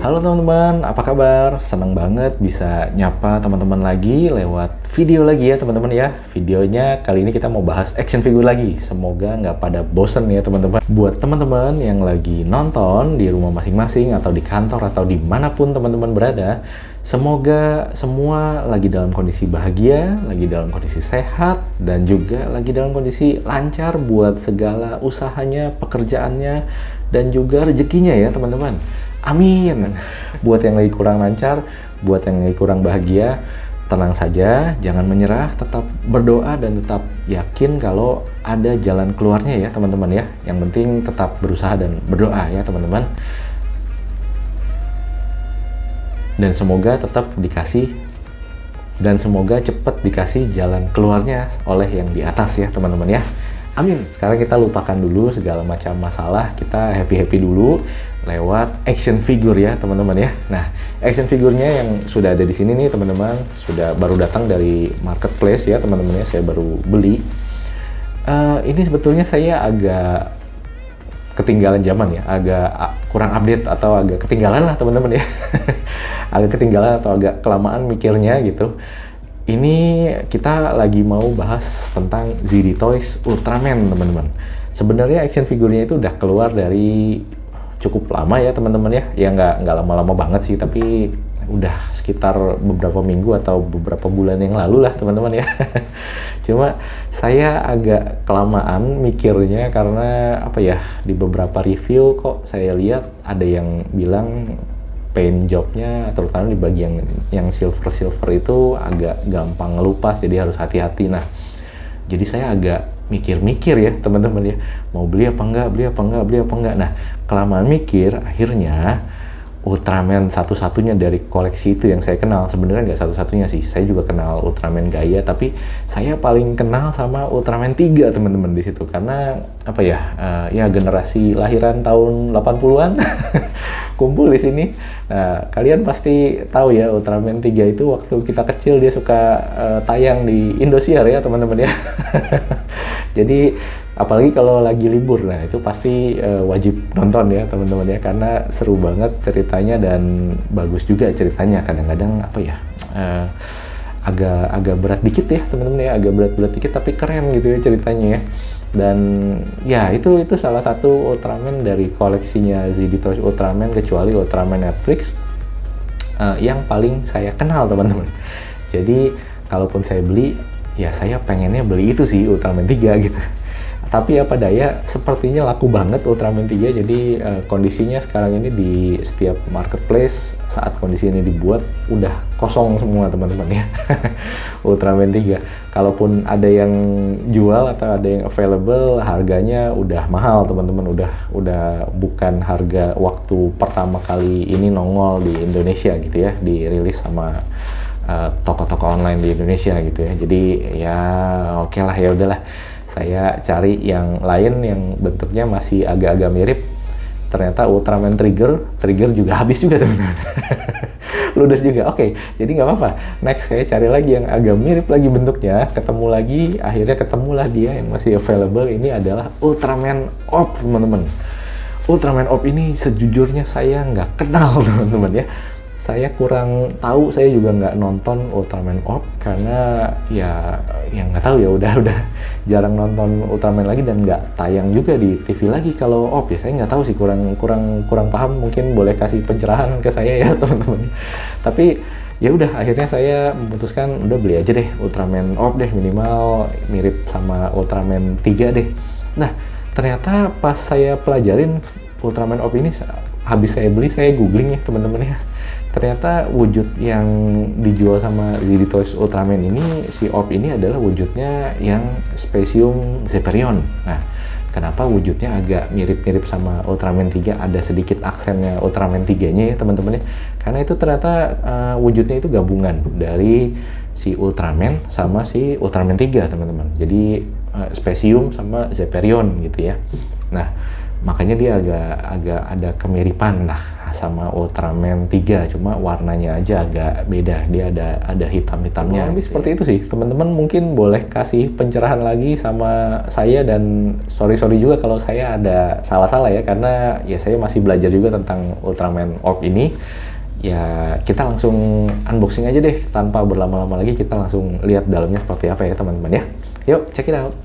Halo teman-teman, apa kabar? Senang banget bisa nyapa teman-teman lagi lewat video lagi ya teman-teman ya. Videonya kali ini kita mau bahas action figure lagi. Semoga nggak pada bosen ya teman-teman. Buat teman-teman yang lagi nonton di rumah masing-masing atau di kantor atau dimanapun teman-teman berada, semoga semua lagi dalam kondisi bahagia, lagi dalam kondisi sehat, dan juga lagi dalam kondisi lancar buat segala usahanya, pekerjaannya, dan juga rezekinya ya teman-teman. Amin. Buat yang lagi kurang lancar, buat yang lagi kurang bahagia, tenang saja, jangan menyerah, tetap berdoa dan tetap yakin kalau ada jalan keluarnya ya teman-teman ya. Yang penting tetap berusaha dan berdoa ya teman-teman. Dan semoga tetap dikasih dan semoga cepat dikasih jalan keluarnya oleh yang di atas ya teman-teman ya. Amin. Sekarang kita lupakan dulu segala macam masalah, kita happy-happy dulu lewat action figure ya teman-teman ya. Nah, action figurnya yang sudah ada di sini nih teman-teman, sudah baru datang dari marketplace ya teman-teman ya, saya baru beli. Ini sebetulnya saya agak ketinggalan zaman ya, agak kurang update atau agak ketinggalan lah teman-teman ya. Agak ketinggalan atau agak kelamaan mikirnya gitu. Ini kita lagi mau bahas tentang ZD Toys Ultraman teman-teman. Sebenarnya action figurnya itu udah keluar dari cukup lama ya teman-teman ya. Ya nggak lama-lama banget sih, tapi udah sekitar beberapa minggu atau beberapa bulan yang lalu lah teman-teman ya. Cuma saya agak kelamaan mikirnya karena apa ya, di beberapa review kok saya lihat ada yang bilang paint jobnya terutama di bagian yang silver itu agak gampang ngelupas, jadi harus hati-hati. Nah, jadi saya agak mikir-mikir ya teman-teman ya, mau beli apa enggak. Nah, kelamaan mikir akhirnya Ultraman satu-satunya dari koleksi itu yang saya kenal, sebenarnya nggak satu-satunya sih, saya juga kenal Ultraman Gaia, tapi saya paling kenal sama Ultraman 3 teman-teman di situ karena apa ya, ya generasi lahiran tahun 80-an kumpul di sini. Nah, kalian pasti tahu ya Ultraman 3 itu waktu kita kecil dia suka tayang di Indosiar ya teman-teman ya. Jadi apalagi kalau lagi libur, nah itu pasti wajib nonton ya teman-teman ya, karena seru banget ceritanya dan bagus juga ceritanya. Kadang-kadang apa ya, agak berat dikit ya teman-teman ya, agak berat dikit tapi keren gitu ya ceritanya ya. Dan ya itu salah satu Ultraman dari koleksinya ZD Toys Ultraman, kecuali Ultraman Netflix yang paling saya kenal teman-teman. Jadi kalaupun saya beli, ya saya pengennya beli itu sih Ultraman 3 gitu. Tapi apa daya, sepertinya laku banget Ultraman 3, jadi kondisinya sekarang ini di setiap marketplace saat kondisi ini dibuat udah kosong semua teman-teman ya. Ultraman 3. Kalaupun ada yang jual atau ada yang available, harganya udah mahal teman-teman, udah bukan harga waktu pertama kali ini nongol di Indonesia gitu ya, dirilis sama toko-toko online di Indonesia gitu ya. Jadi ya oke lah, ya udahlah. Saya cari yang lain yang bentuknya masih agak-agak mirip. Ternyata Ultraman Trigger juga habis juga teman-teman. Ludes juga. Oke, jadi nggak apa-apa. Next saya cari lagi yang agak mirip lagi bentuknya. Ketemu lagi, akhirnya ketemulah dia yang masih available. Ini adalah Ultraman Orb teman-teman. Ultraman Orb ini sejujurnya saya nggak kenal teman-teman ya. Saya kurang tahu, saya juga nggak nonton Ultraman Orb karena ya yang nggak tahu ya, udah jarang nonton Ultraman lagi dan nggak tayang juga di TV lagi kalau Orb ya. Saya nggak tahu sih, kurang paham, mungkin boleh kasih pencerahan ke saya ya teman-teman. Tapi ya udah, akhirnya saya memutuskan udah beli aja deh Ultraman Orb deh, minimal mirip sama Ultraman 3 deh. Nah, ternyata pas saya pelajarin Ultraman Orb ini, habis saya beli saya googling ya teman-teman ya. Ternyata wujud yang dijual sama ZD Toys Ultraman ini, si Orb ini adalah wujudnya yang Specium Zepherion. Nah, kenapa wujudnya agak mirip-mirip sama Ultraman 3, ada sedikit aksennya Ultraman 3-nya ya teman-teman ya. Karena itu ternyata wujudnya itu gabungan dari si Ultraman sama si Ultraman 3 teman-teman. Jadi Specium sama Zepherion gitu ya. Nah, makanya dia agak ada kemiripan lah sama Ultraman 3, cuma warnanya aja agak beda, dia ada hitam-hitamnya. Lebih seperti itu sih, teman-teman mungkin boleh kasih pencerahan lagi sama saya, dan sorry juga kalau saya ada salah-salah ya, karena ya saya masih belajar juga tentang Ultraman Orb ini. Ya kita langsung unboxing aja deh, tanpa berlama-lama lagi kita langsung lihat dalamnya seperti apa ya teman-teman ya. Yuk check it out.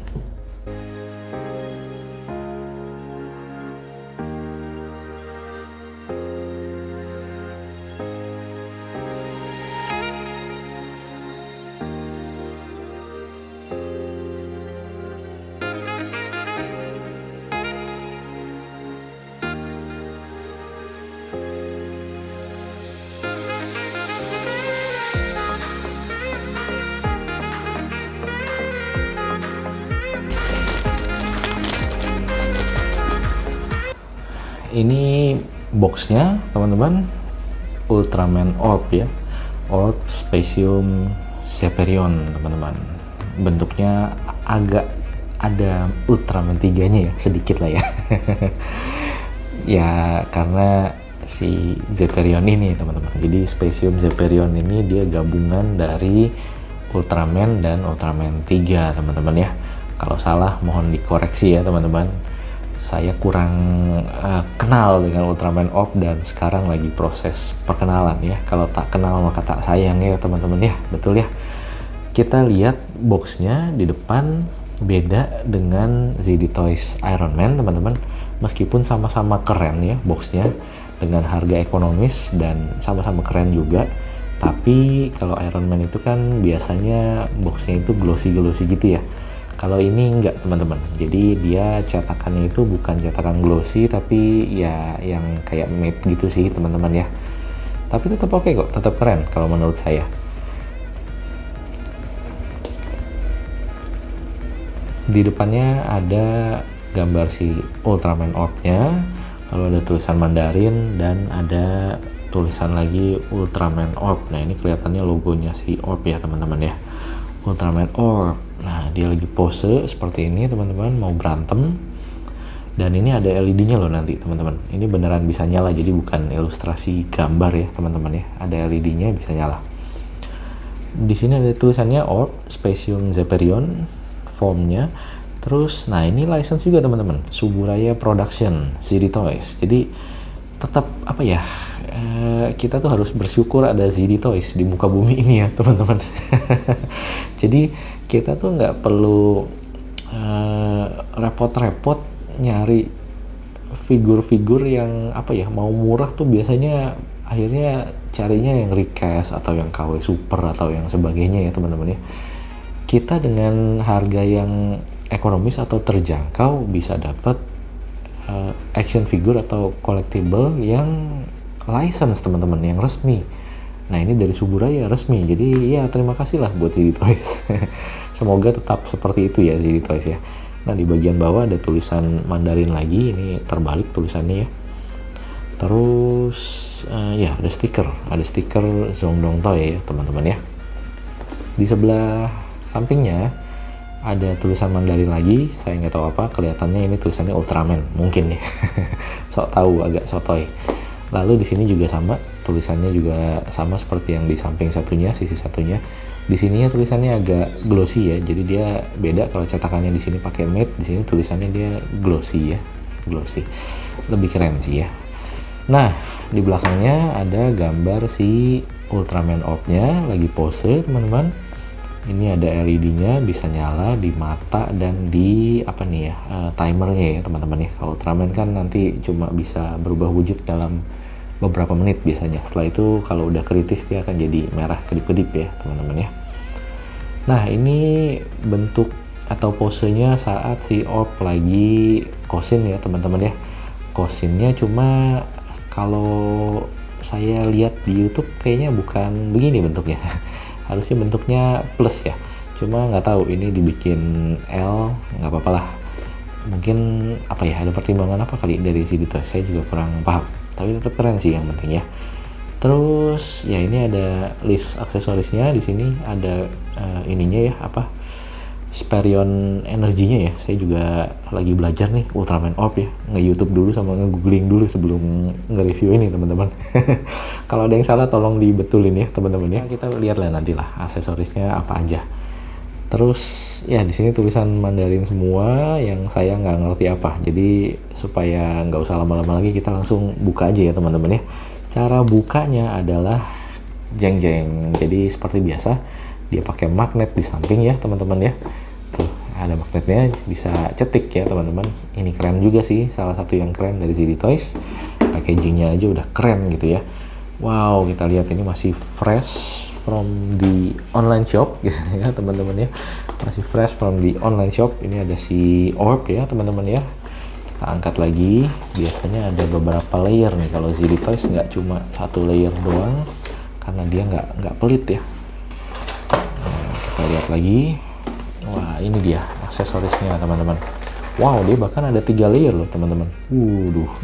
Ini boxnya teman-teman, Ultraman Orb ya, Orb Specium Zepherion teman-teman. Bentuknya agak ada Ultraman 3-nya ya, sedikit lah ya. Ya karena si Zepherion ini teman-teman, jadi Specium Zepherion ini dia gabungan dari Ultraman dan Ultraman 3 teman-teman ya. Kalau salah mohon dikoreksi ya teman-teman. Saya kurang kenal dengan Ultraman Orb dan sekarang lagi proses perkenalan ya. Kalau tak kenal maka tak sayang ya teman-teman ya, betul ya. Kita lihat boxnya di depan beda dengan ZD Toys Iron Man teman-teman. Meskipun sama-sama keren ya boxnya, dengan harga ekonomis dan sama-sama keren juga. Tapi kalau Iron Man itu kan biasanya boxnya itu glossy gitu ya. Kalau ini enggak teman-teman, jadi dia cetakannya itu bukan cetakan glossy, tapi ya yang kayak matte gitu sih teman-teman ya. Tapi tetap oke kok, tetap keren kalau menurut saya. Di depannya ada gambar si Ultraman Orb-nya, lalu ada tulisan Mandarin dan ada tulisan lagi Ultraman Orb. Nah ini kelihatannya logonya si Orb ya teman-teman ya, Ultraman Orb. Nah dia lagi pose seperti ini teman-teman, mau berantem, dan ini ada LED-nya loh nanti teman-teman. Ini beneran bisa nyala, jadi bukan ilustrasi gambar ya teman-teman ya, ada LED-nya bisa nyala. Di sini ada tulisannya Orb Specium Zepherion formnya. Terus nah ini license juga teman-teman, Suburaya Production ZD Toys. Jadi tetap apa ya, kita tuh harus bersyukur ada ZD Toys di muka bumi ini ya teman-teman. Jadi kita tuh nggak perlu repot-repot nyari figur-figur yang apa ya, mau murah tuh biasanya akhirnya carinya yang recast atau yang KW super atau yang sebagainya ya teman-teman ya. Kita dengan harga yang ekonomis atau terjangkau bisa dapat action figure atau collectible yang license teman-teman, yang resmi. Nah ini dari Suburaya resmi, jadi ya terima kasih lah buat ZD Toys. Semoga tetap seperti itu ya ZD Toys ya. Nah di bagian bawah ada tulisan Mandarin lagi, ini terbalik tulisannya ya. Terus ya ada stiker Zongdong Toy ya teman-teman ya. Di sebelah sampingnya ada tulisan Mandarin lagi, saya nggak tahu apa, kelihatannya ini tulisannya Ultraman mungkin ya. Sok tahu, agak sotoy. Lalu di sini juga sama, tulisannya juga sama seperti yang di samping satunya, sisi satunya. Di sininya tulisannya agak glossy ya, jadi dia beda. Kalau cetakannya di sini pakai matte, di sini tulisannya dia glossy ya, glossy. Lebih keren sih ya. Nah, di belakangnya ada gambar si Ultraman Orb-nya lagi pose teman-teman. Ini ada LED-nya bisa nyala di mata dan di apa nih ya, timernya ya teman-teman ya. Kalau Ultraman kan nanti cuma bisa berubah wujud dalam beberapa menit biasanya. Setelah itu kalau udah kritis dia akan jadi merah kedip-kedip ya teman-teman ya. Nah ini bentuk atau posenya saat si Orb lagi kosin ya teman-teman ya. Kosinnya cuma kalau saya lihat di YouTube kayaknya bukan begini bentuknya. Harusnya bentuknya plus ya, cuma nggak tahu ini dibikin L, nggak apa-apa lah. Mungkin apa ya, ada pertimbangan apa kali dari ZD Toys, saya juga kurang paham, tapi tetap keren sih yang penting ya. Terus ya ini ada list aksesorisnya, di sini ada ininya ya, apa, Sparion energinya ya, saya juga lagi belajar nih Ultraman Orb ya, nge-YouTube dulu sama nge-googling dulu sebelum nge-review ini teman-teman. Kalau ada yang salah tolong dibetulin ya teman-teman ya. Kita lihat lah nantilah aksesorisnya apa aja. Terus ya di sini tulisan Mandarin semua yang saya nggak ngerti apa. Jadi supaya nggak usah lama-lama lagi, kita langsung buka aja ya teman-teman ya. Cara bukanya adalah jeng-jeng. Jadi seperti biasa dia pakai magnet di samping ya teman-teman ya. Tuh ada magnetnya, bisa cetik ya teman-teman. Ini keren juga sih, salah satu yang keren dari ZD Toys. Packagingnya aja udah keren gitu ya. Wow, kita lihat ini masih fresh from the online shop gitu ya teman-teman ya, masih fresh from the online shop. Ini ada si orb ya teman-teman ya. Kita angkat lagi, biasanya ada beberapa layer nih kalau ZD Toys, nggak cuma satu layer doang karena dia nggak pelit ya. Nah, kita lihat lagi. Wah, ini dia aksesorisnya teman-teman. Wow, dia bahkan ada 3 layer loh teman-teman.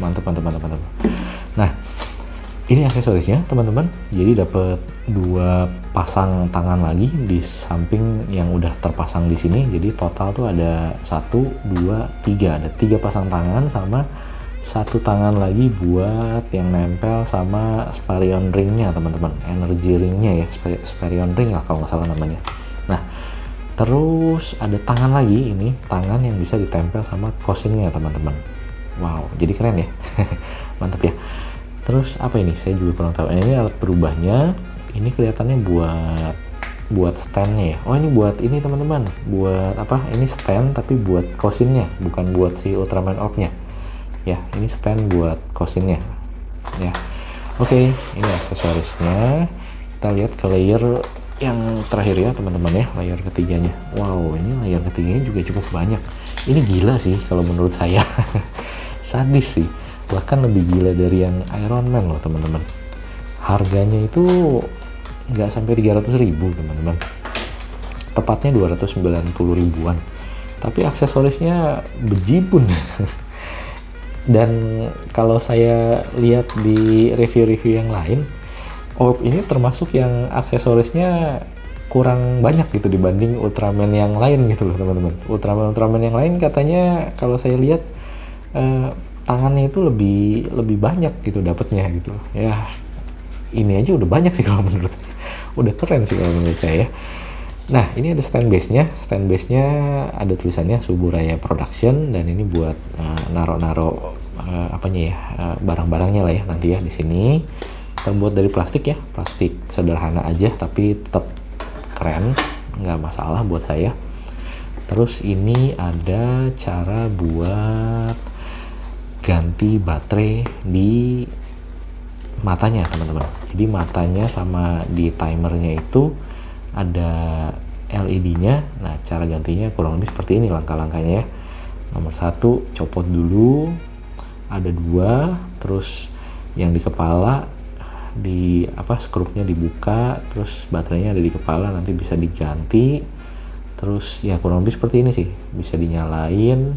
Mantap. Nah, ini aksesorisnya teman-teman. Jadi dapat 2 pasang tangan lagi di samping yang udah terpasang di sini. Jadi total tuh ada 1, 2, 3. Ada 3 pasang tangan sama 1 tangan lagi buat yang nempel sama Sparion ringnya teman-teman. Energy ringnya ya, Sparion ring lah kalau nggak salah namanya. Nah, terus ada tangan lagi, ini tangan yang bisa ditempel sama cosinnya teman-teman. Wow, jadi keren ya. Mantap ya. Terus apa ini? Saya juga kurang tahu. Ini alat berubahnya. Ini kelihatannya buat standnya ya. Oh, ini buat ini teman-teman. Buat apa? Ini stand tapi buat cosinnya, bukan buat si Ultraman Orb-nya. Ya, ini stand buat cosinnya. Ya. Oke, ini aksesorisnya. Kita lihat ke layer yang terakhir ya teman-teman ya, layer ketiganya. Wow, ini layer ketiganya juga cukup banyak. Ini gila sih kalau menurut saya. Sadis sih. Bahkan lebih gila dari yang Iron Man loh teman-teman. Harganya itu nggak sampai 300.000 teman-teman, tepatnya 290 ribuan, tapi aksesorisnya bejibun. Dan kalau saya lihat di review-review yang lain, Orb ini termasuk yang aksesorisnya kurang banyak gitu dibanding Ultraman yang lain gitu loh teman-teman. Ultraman yang lain katanya kalau saya lihat tangannya itu lebih banyak gitu dapatnya gitu ya. Ini aja udah banyak sih kalau menurut saya, udah keren sih kalau menurut saya. Nah, ini ada stand base-nya ada tulisannya Suburaya Production, dan ini buat naro-naro apanya ya, barang-barangnya lah ya nanti ya. Di sini terbuat dari plastik ya, plastik sederhana aja tapi tetap keren, nggak masalah buat saya. Terus ini ada cara buat ganti baterai di matanya teman-teman. Jadi matanya sama di timernya itu ada LED-nya. Nah, cara gantinya kurang lebih seperti ini langkah-langkahnya ya. Nomor 1, copot dulu. Ada 2, terus yang di kepala skrupnya dibuka, terus baterainya ada di kepala, nanti bisa diganti. Terus ya kurang lebih seperti ini sih, bisa dinyalain,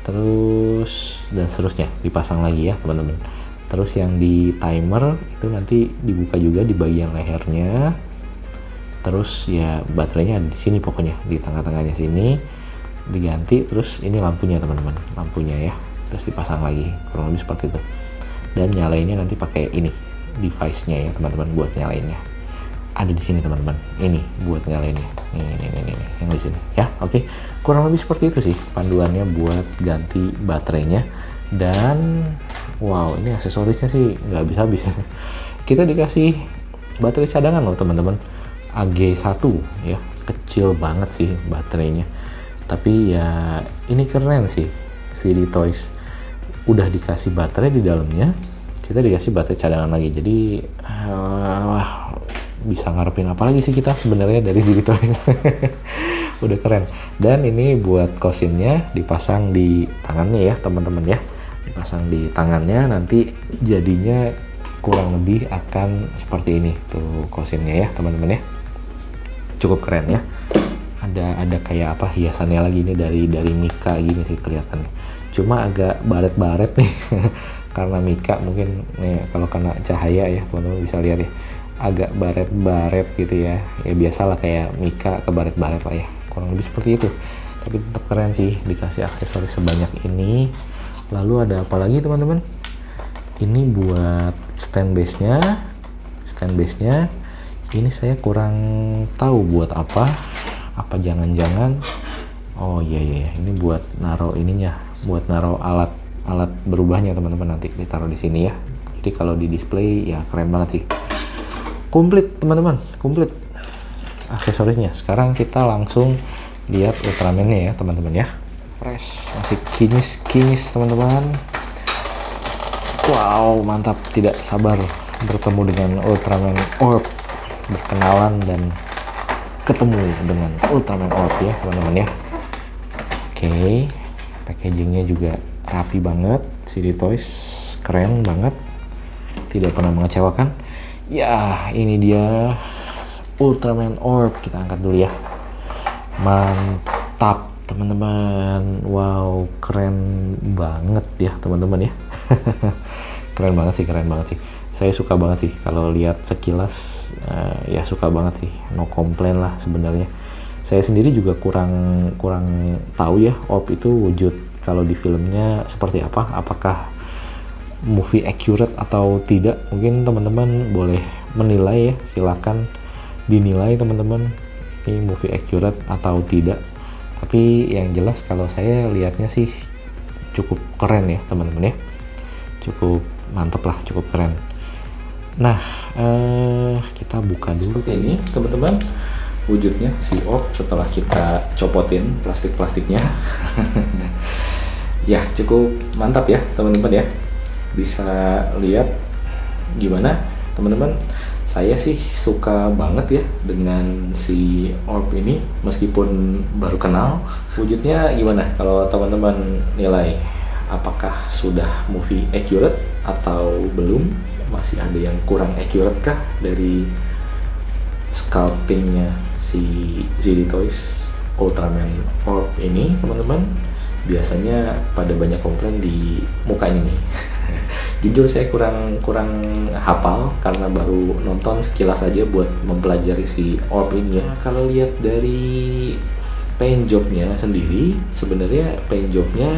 terus dan seterusnya, dipasang lagi ya teman-teman. Terus yang di timer itu nanti dibuka juga di bagian lehernya. Terus ya baterainya di sini, pokoknya di tengah-tengahnya sini diganti. Terus ini lampunya teman-teman, lampunya ya, terus dipasang lagi, kurang lebih seperti itu. Dan nyalainnya nanti pakai ini device-nya ya teman-teman, buat nyalainnya ada di sini teman-teman. Ini buat nyalainnya, ini yang di sini ya. Oke, kurang lebih seperti itu sih panduannya buat ganti baterainya. Dan wow, ini aksesorisnya sih nggak habis-habis. Kita dikasih baterai cadangan loh teman-teman, AG1 ya, kecil banget sih baterainya, tapi ya ini keren sih. ZD Toys udah dikasih baterai di dalamnya, kita dikasih baterai cadangan lagi. Jadi bisa ngarepin apa lagi sih kita sebenarnya dari ZD Toys. Udah keren. Dan ini buat cosinnya dipasang di tangannya ya teman-teman ya, dipasang di tangannya, nanti jadinya kurang lebih akan seperti ini tuh cosinnya ya teman-teman ya. Cukup keren ya. Ada kayak apa hiasannya lagi nih dari Mika gini sih kelihatannya. Cuma agak baret-baret nih karena Mika mungkin nih, kalau kena cahaya ya teman-teman bisa lihat ya, agak baret-baret gitu ya. Ya biasalah kayak Mika ke baret-baret lah ya. kurang lebih seperti itu. Tapi tetap keren sih dikasih aksesoris sebanyak ini. Lalu ada apa lagi teman-teman? Ini buat stand base-nya. Ini saya kurang tahu buat apa jangan-jangan, oh iya, ini buat naruh ininya, buat naruh alat berubahnya teman-teman, nanti ditaruh di sini ya. Jadi kalau di display ya keren banget sih. Komplit teman-teman, komplit aksesorisnya. Sekarang kita langsung lihat Ultraman-nya ya teman-teman ya. Fresh, masih kinyis teman-teman. Wow, mantap, tidak sabar bertemu dengan Ultraman Orb, berkenalan dan ketemu dengan Ultraman Orb ya teman-teman ya. Oke, packagingnya juga rapi banget, CD Toys keren banget, tidak pernah mengecewakan. Ya, ini dia Ultraman Orb, kita angkat dulu ya. Mantap teman-teman, wow, keren banget ya teman-teman ya. keren banget sih. Saya suka banget sih kalau lihat sekilas, ya suka banget sih, no complain lah sebenarnya. Saya sendiri juga kurang tahu ya Orb itu wujud kalau di filmnya seperti apa, apakah movie accurate atau tidak. Mungkin teman-teman boleh menilai ya, silakan dinilai teman-teman ini movie accurate atau tidak. Tapi yang jelas kalau saya lihatnya sih cukup keren ya teman-teman ya, cukup mantep lah, cukup keren. Nah, kita buka dulu ini teman-teman wujudnya si Orb setelah kita copotin plastiknya. Ya, cukup mantap ya teman-teman ya. Bisa lihat gimana teman-teman. Saya sih suka banget ya dengan si Orb ini, meskipun baru kenal. Wujudnya gimana kalau teman-teman nilai? Apakah sudah movie accurate atau belum? Masih ada yang kurang accurate kah dari sculptingnya si ZD Toys Ultraman Orb ini teman-teman? Biasanya pada banyak komplain di mukanya nih. Jujur saya kurang hafal karena baru nonton sekilas aja buat mempelajari si Orb ini ya. Kalau lihat dari paint jobnya sendiri, sebenarnya paint jobnya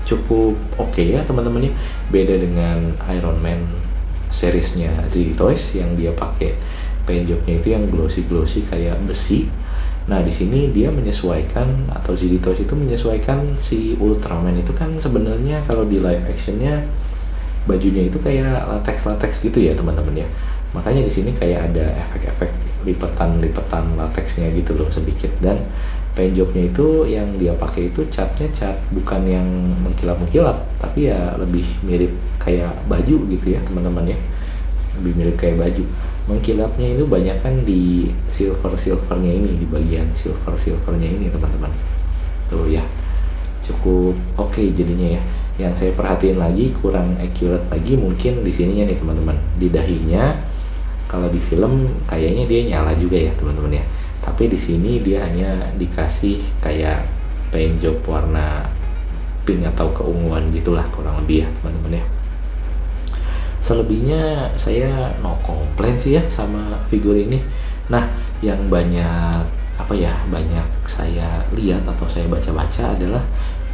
cukup oke ya teman-teman ya. Beda dengan Iron Man seriesnya ZD Toys yang dia pakai paint jobnya itu yang glossy kayak besi. Nah di sini dia menyesuaikan, atau ZD Toys itu menyesuaikan si Ultraman itu kan sebenarnya kalau di live actionnya bajunya itu kayak latex gitu ya teman-teman ya. Makanya di sini kayak ada efek-efek lipetan latexnya gitu loh sedikit. Dan paint jobnya itu yang dia pakai itu catnya cat bukan yang mengkilap tapi ya lebih mirip kayak baju gitu ya teman-teman ya, lebih mirip kayak baju. Mengkilapnya itu banyak kan di silvernya ini, di bagian silvernya ini teman-teman tuh ya. Cukup oke jadinya ya. Yang saya perhatiin lagi kurang accurate lagi mungkin di sininya nih teman-teman, di dahinya. Kalau di film kayaknya dia nyala juga ya teman-teman ya, tapi di sini dia hanya dikasih kayak paint job warna pink atau keunguan gitulah kurang lebih ya teman-teman ya. Selebihnya saya no komplain sih ya sama figur ini. Nah, yang banyak saya lihat atau saya baca-baca adalah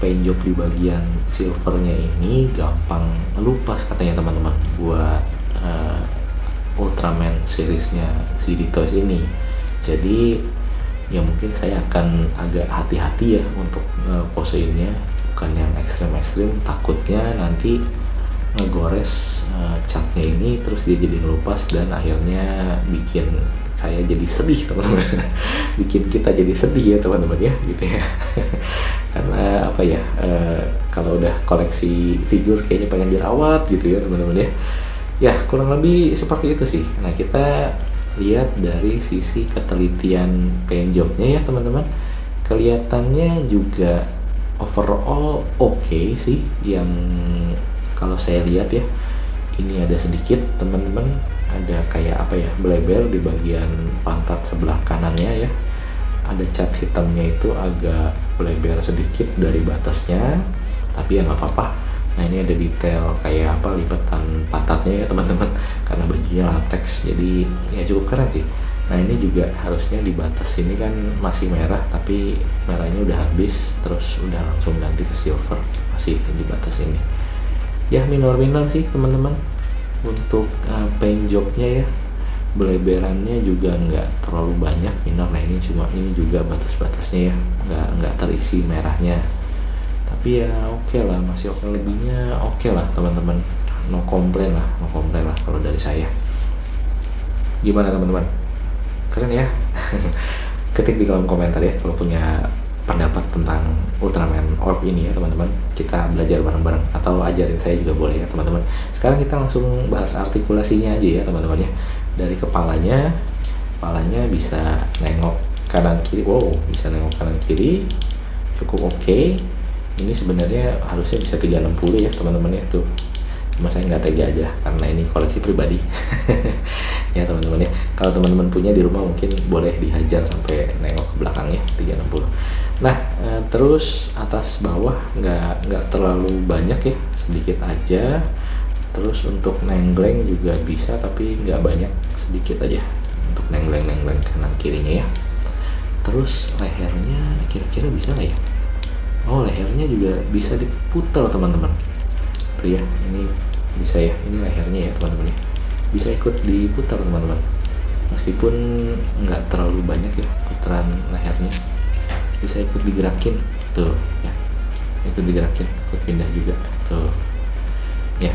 paint job di bagian silvernya ini gampang ngelupas katanya teman-teman buat Ultraman seriesnya ZD Toys ini. Jadi ya mungkin saya akan agak hati-hati ya untuk poseinnya, bukan yang ekstrim, takutnya nanti ngegores catnya ini terus dia jadi ngelupas dan akhirnya bikin saya jadi sedih teman-teman. Bikin kita jadi sedih ya teman-teman ya gitu ya. Karena apa ya, kalau udah koleksi figur kayaknya pengen dirawat gitu ya teman-teman ya. Ya kurang lebih seperti itu sih. Nah kita lihat dari sisi ketelitian paint jobnya ya teman-teman. Kelihatannya juga overall oke sih. Yang kalau saya lihat ya, ini ada sedikit teman-teman, ada kayak apa ya, bleber di bagian pantat sebelah kanannya ya. Ada cat hitamnya itu agak bleber sedikit dari batasnya, tapi ya nggak apa-apa. Nah ini ada detail kayak apa, lipatan pantatnya ya teman-teman, karena bajunya latex, jadi ya cukup keren sih. Nah ini juga harusnya di batas ini kan masih merah, tapi merahnya udah habis, terus udah langsung ganti ke silver, masih di batas ini. Ya minor-minor sih teman-teman. Untuk paint jobnya ya, beleberannya juga nggak terlalu banyak, minor. Nah ini cuma ini juga batas-batasnya ya, nggak terisi merahnya. Tapi ya oke lah, masih oke, lebihnya oke lah teman-teman. No complain lah kalau dari saya. Gimana teman-teman? Keren ya? Ketik di kolom komentar ya kalau punya pendapat tentang Ultraman Orb ini ya teman-teman. Kita belajar bareng-bareng, atau ajarin saya juga boleh ya teman-teman. Sekarang kita langsung bahas artikulasinya aja ya teman-teman ya. Dari kepalanya bisa nengok kanan kiri. Wow, bisa nengok kanan kiri, cukup oke. Ini sebenarnya harusnya bisa 360 ya teman-teman ya, tuh cuma saya nggak tega aja karena ini koleksi pribadi. Ya teman-teman ya, kalau teman-teman punya di rumah mungkin boleh dihajar sampai nengok ke belakangnya 360. Nah terus atas bawah nggak terlalu banyak ya, sedikit aja. Terus untuk nenggleng juga bisa, tapi nggak banyak, sedikit aja untuk nenggleng kanan kirinya ya. Terus lehernya kira-kira bisa nggak ya? Oh, lehernya juga bisa diputar teman-teman. Tuh ya, ini bisa ya, ini lehernya ya teman-teman ya, bisa ikut diputar teman-teman, meskipun nggak terlalu banyak ya putaran lehernya, bisa ikut digerakin tuh ya, ikut digerakin, ikut pindah juga tuh ya.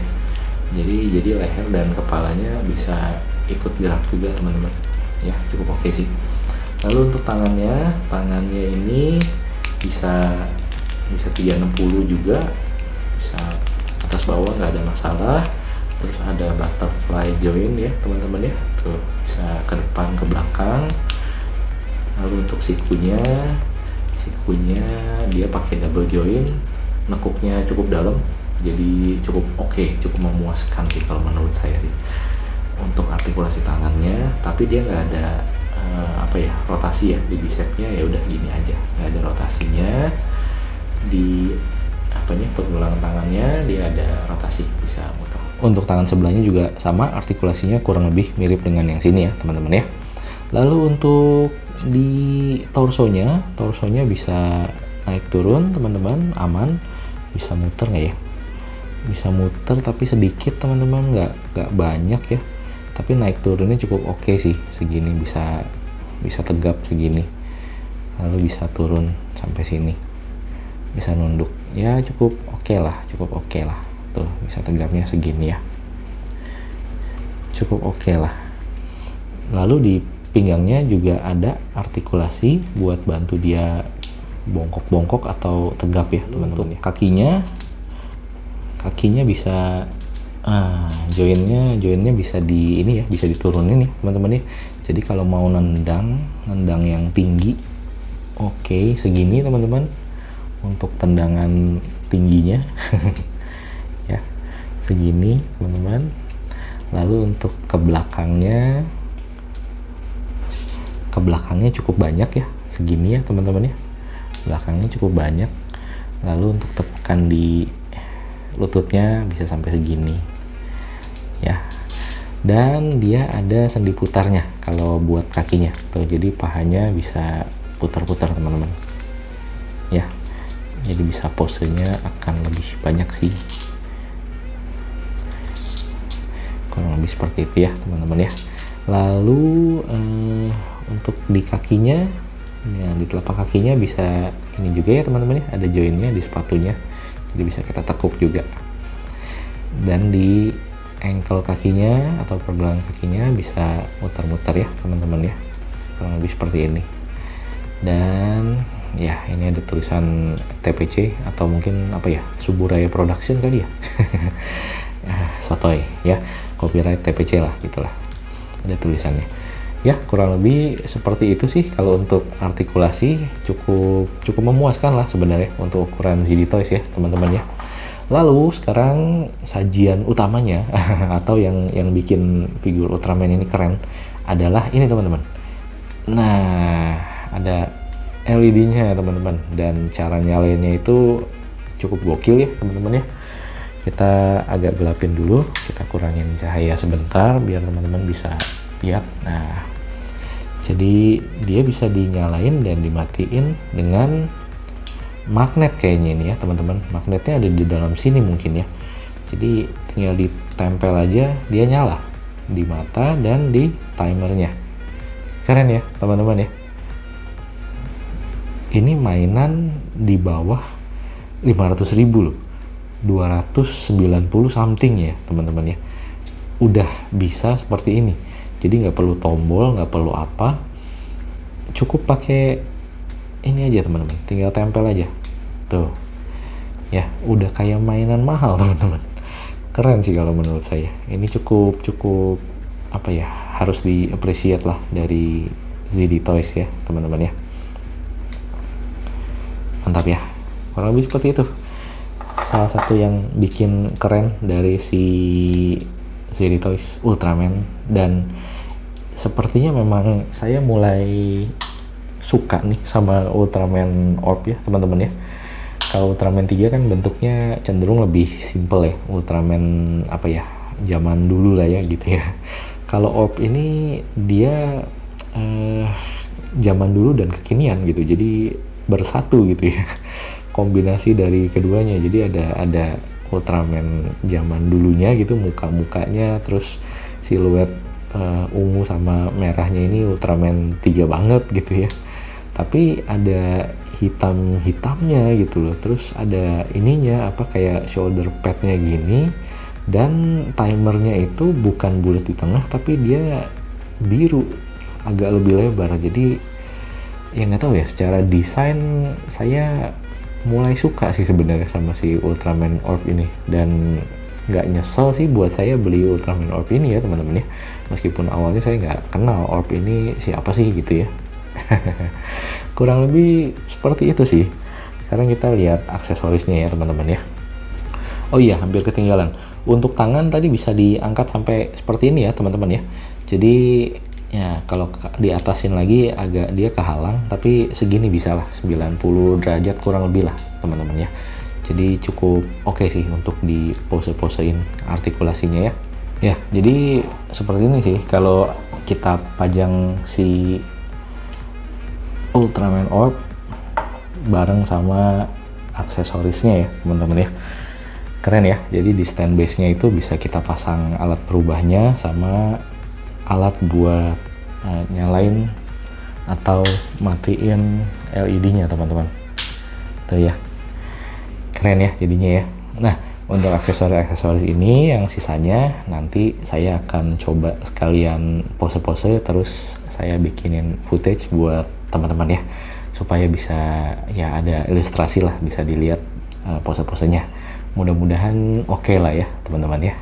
Jadi leher dan kepalanya bisa ikut gerak juga teman-teman ya, cukup oke sih. Lalu untuk tangannya ini bisa 360 juga, bisa atas bawah nggak ada masalah. Terus ada butterfly joint ya teman-teman ya, tuh bisa ke depan ke belakang. Lalu untuk sikunya dia pakai double joint, nekuknya cukup dalam, jadi cukup oke, cukup memuaskan sih kalau menurut saya sih untuk artikulasi tangannya. Tapi dia nggak ada rotasi ya di bicepnya, ya udah gini aja, nggak ada rotasinya. Di pergelangan tangannya dia ada rotasi, bisa muter. Untuk tangan sebelahnya juga sama, artikulasinya kurang lebih mirip dengan yang sini ya teman-teman ya. Lalu untuk di torsonya bisa naik turun teman-teman, aman. Bisa muter nggak ya? Bisa muter tapi sedikit teman-teman, nggak banyak ya, tapi naik turunnya cukup oke sih, segini bisa tegap segini, lalu bisa turun sampai sini, bisa nunduk ya, cukup oke lah tuh, bisa tegapnya segini ya, cukup oke lah. Lalu di pinggangnya juga ada artikulasi buat bantu dia bongkok atau tegap ya teman-teman. Kakinya bisa joinnya bisa bisa diturunin ya teman-teman ya. Jadi kalau mau nendang yang tinggi, oke, segini teman-teman untuk tendangan tingginya. Ya, segini teman-teman. Lalu untuk ke belakangnya cukup banyak ya, segini ya teman-teman ya, belakangnya cukup banyak. Lalu untuk tekan di lututnya bisa sampai segini ya, dan dia ada sendi putarnya kalau buat kakinya tuh, jadi pahanya bisa putar-putar teman-teman ya, jadi bisa posenya akan lebih banyak sih, kurang lebih seperti itu ya teman-teman ya. Lalu untuk di kakinya ya, di telapak kakinya bisa ini juga ya teman-teman ya, ada joinnya di sepatunya, jadi bisa kita tekuk juga. Dan di ankle kakinya atau pergelangan kakinya bisa muter-muter ya teman-teman ya, kurang lebih seperti ini. Dan ya ini ada tulisan TPC atau mungkin Suburaya Production kali ya. Sotoy ya, copyright TPC lah gitulah, ada tulisannya ya. Kurang lebih seperti itu sih kalau untuk artikulasi, cukup memuaskan lah sebenarnya untuk ukuran ZD Toys ya teman-teman ya. Lalu sekarang sajian utamanya atau yang bikin figur Ultraman ini keren adalah ini teman-teman. Nah, ada LED-nya teman-teman, dan cara nyalainnya itu cukup gokil ya teman-teman ya. Kita agak gelapin dulu, kita kurangin cahaya sebentar biar teman-teman bisa lihat. Nah, Jadi dia bisa dinyalain dan dimatiin dengan magnet kayaknya ini ya teman-teman. Magnetnya ada di dalam sini mungkin ya. Jadi tinggal ditempel aja, dia nyala di mata dan di timernya. Keren ya teman-teman ya. Ini mainan di bawah 500.000 loh, 290 something ya teman-teman ya. Udah bisa seperti ini, jadi nggak perlu tombol, nggak perlu apa, cukup pakai ini aja teman-teman, tinggal tempel aja tuh ya, udah kayak mainan mahal teman-teman. Keren sih kalau menurut saya, ini cukup apa ya, harus di-appreciate lah dari ZD Toys ya teman-teman ya. Mantap ya, kurang lebih seperti itu salah satu yang bikin keren dari si ZD Toys Ultraman. Dan sepertinya memang saya mulai suka nih sama Ultraman Orb ya teman-teman ya. Kalau Ultraman 3 kan bentuknya cenderung lebih simple ya, Ultraman apa ya, zaman dulu lah ya gitu ya. Kalau Orb ini dia zaman dulu dan kekinian gitu, jadi bersatu gitu ya, kombinasi dari keduanya. Jadi ada Ultraman zaman dulunya gitu, muka-mukanya, terus siluet ungu sama merahnya ini Ultraman 3 banget gitu ya, tapi ada hitamnya gitu loh. Terus ada ininya apa, kayak shoulder padnya gini, dan timernya itu bukan bulat di tengah tapi dia biru, agak lebih lebar. Jadi ya nggak tahu ya, secara desain saya mulai suka sih sebenarnya sama si Ultraman Orb ini, dan nggak nyesel sih buat saya beli Ultraman Orb ini ya teman-teman ya, meskipun awalnya saya nggak kenal Orb ini siapa sih gitu ya. Kurang lebih seperti itu sih. Sekarang kita lihat aksesorisnya ya teman-teman ya. Oh iya, hampir ketinggalan, untuk tangan tadi bisa diangkat sampai seperti ini ya teman-teman ya. Jadi ya kalau diatasin lagi agak dia kehalang, tapi segini bisa lah, 90 derajat kurang lebih lah teman-teman ya. Jadi cukup oke sih untuk di pose-posein artikulasinya ya. Ya, jadi seperti ini sih kalau kita pajang si Ultraman Orb bareng sama aksesorisnya ya teman-teman ya. Keren ya, jadi di stand base-nya itu bisa kita pasang alat perubahnya sama alat buat nyalain atau matiin LED-nya teman-teman. Tuh ya, keren ya jadinya ya. Nah, untuk aksesoris ini yang sisanya nanti saya akan coba sekalian pose-pose, terus saya bikinin footage buat teman-teman ya, supaya bisa ya ada ilustrasi lah, bisa dilihat pose-posenya. Mudah-mudahan oke lah ya teman-teman ya.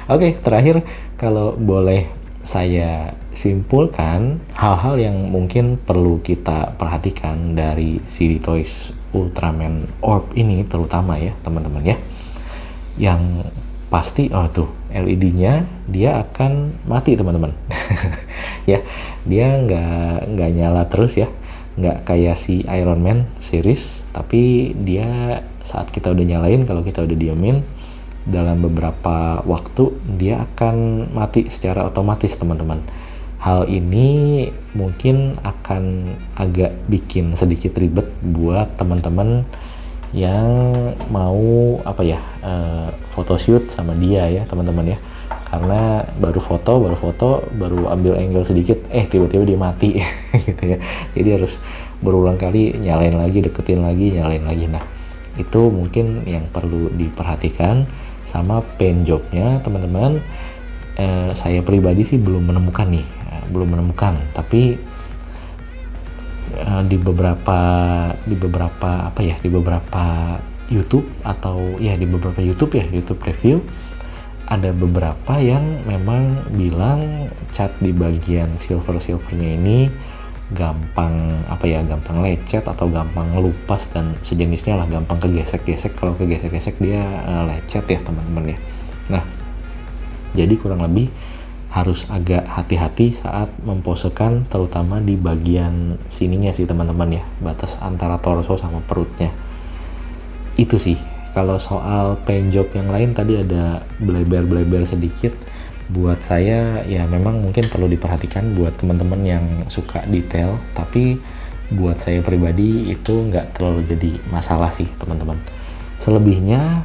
Oke, terakhir kalau boleh saya simpulkan hal-hal yang mungkin perlu kita perhatikan dari ZD Toys Ultraman Orb ini terutama ya teman-teman ya. Yang pasti tuh LED-nya dia akan mati teman-teman. Ya, dia nggak nyala terus ya, nggak kayak si Iron Man series, tapi dia saat kita udah nyalain, kalau kita udah diemin, dalam beberapa waktu dia akan mati secara otomatis teman-teman. Hal ini mungkin akan agak bikin sedikit ribet buat teman-teman yang mau apa ya, photoshoot sama dia ya teman-teman ya, karena baru foto baru ambil angle sedikit tiba-tiba dia mati gitu ya. Jadi harus berulang kali nyalain lagi, deketin lagi, nyalain lagi. Nah, itu mungkin yang perlu diperhatikan. Sama paint jobnya teman-teman, saya pribadi sih belum menemukan nih, tapi di beberapa YouTube atau ya di beberapa YouTube review, ada beberapa yang memang bilang cat di bagian silvernya ini gampang lecet atau gampang ngelupas dan sejenisnya lah, gampang kegesek-gesek. Kalau kegesek-gesek dia lecet ya teman-teman ya. Nah, jadi kurang lebih harus agak hati-hati saat memposekan, terutama di bagian sininya sih teman-teman ya, batas antara torso sama perutnya. Itu sih. Kalau soal paint job yang lain tadi ada bleber sedikit, buat saya ya memang mungkin perlu diperhatikan buat teman-teman yang suka detail, tapi buat saya pribadi itu nggak terlalu jadi masalah sih teman-teman. Selebihnya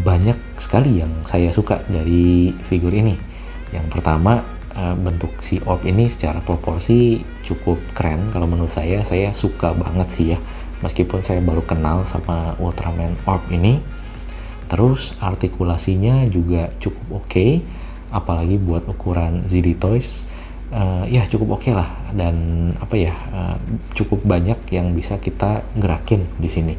banyak sekali yang saya suka dari figur ini. Yang pertama, bentuk si orb ini secara proporsi cukup keren. Kalau menurut saya suka banget sih ya, meskipun saya baru kenal sama Ultraman orb ini. Terus artikulasinya juga cukup oke, apalagi buat ukuran ZD Toys. Ya cukup oke lah, dan cukup banyak yang bisa kita gerakin di sini.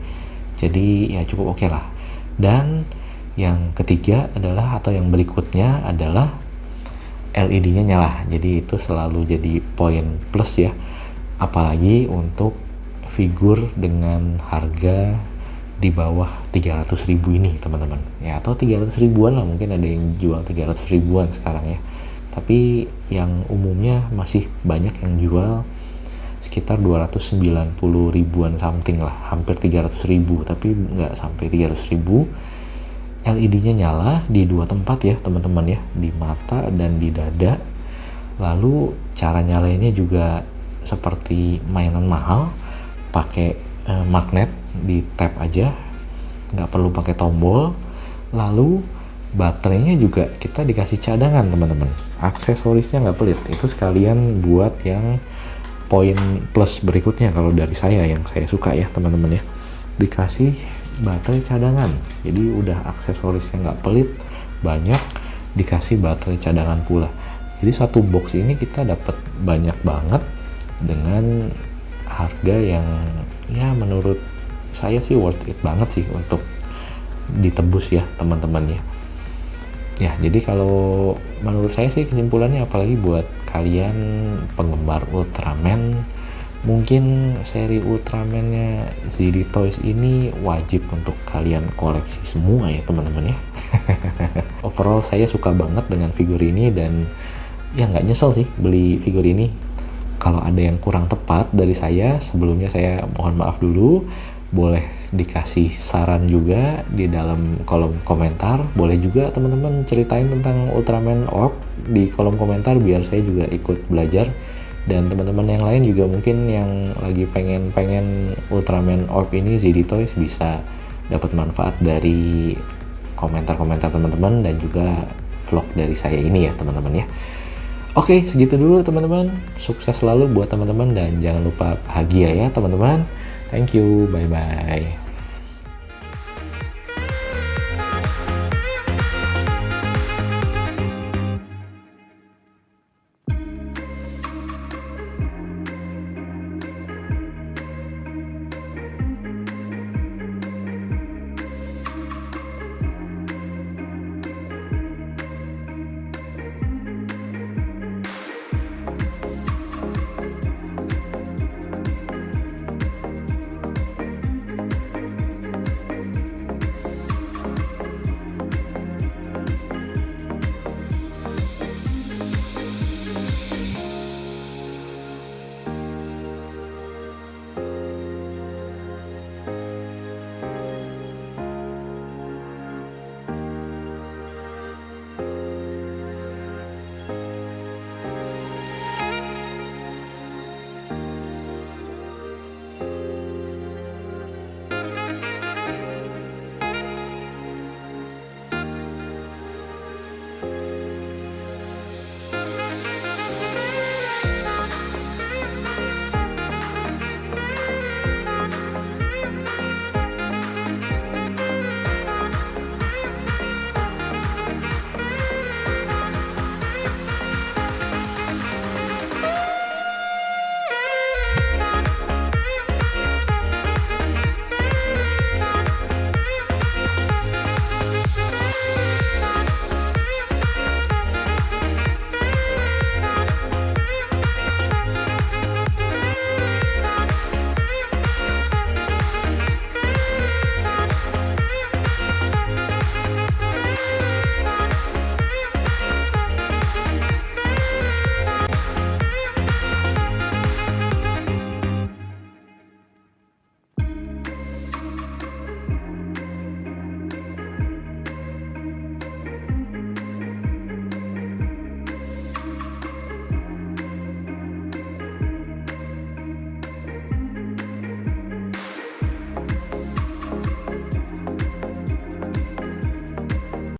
Jadi ya cukup oke lah. Dan yang ketiga adalah, atau yang berikutnya adalah LED-nya nyala. Jadi itu selalu jadi poin plus ya, apalagi untuk figur dengan harga di bawah 300.000 ini teman-teman ya, atau 300 ribuan lah, mungkin ada yang jual 300 ribuan sekarang ya, tapi yang umumnya masih banyak yang jual sekitar 290 ribuan something lah, hampir 300 ribu, tapi nggak sampai 300 ribu. LED-nya nyala di dua tempat ya teman-teman ya, di mata dan di dada. Lalu cara nyalainnya juga seperti mainan mahal, pakai magnet, di tap aja, nggak perlu pakai tombol. Lalu baterainya juga kita dikasih cadangan teman-teman, aksesorisnya nggak pelit. Itu sekalian buat yang poin plus berikutnya kalau dari saya, yang saya suka ya teman-teman ya, dikasih baterai cadangan. Jadi udah aksesorisnya nggak pelit, banyak, dikasih baterai cadangan pula. Jadi satu box ini kita dapat banyak banget dengan harga yang ya menurut saya sih worth it banget sih untuk ditebus ya teman-teman ya. Ya jadi kalau menurut saya sih kesimpulannya, apalagi buat kalian penggemar Ultraman, mungkin seri Ultraman-nya ZD Toys ini wajib untuk kalian koleksi semua ya teman-teman ya. Overall saya suka banget dengan figur ini, dan ya nggak nyesel sih beli figur ini. Kalau ada yang kurang tepat dari saya, sebelumnya saya mohon maaf dulu. Boleh dikasih saran juga di dalam kolom komentar. Boleh juga teman-teman ceritain tentang Ultraman Orb di kolom komentar, biar saya juga ikut belajar. Dan teman-teman yang lain juga mungkin yang lagi pengen Ultraman Orb ini ZD Toys bisa dapat manfaat dari komentar-komentar teman-teman dan juga vlog dari saya ini ya teman-teman ya. Oke, segitu dulu teman-teman. Sukses selalu buat teman-teman dan jangan lupa bahagia ya teman-teman. Thank you, bye-bye.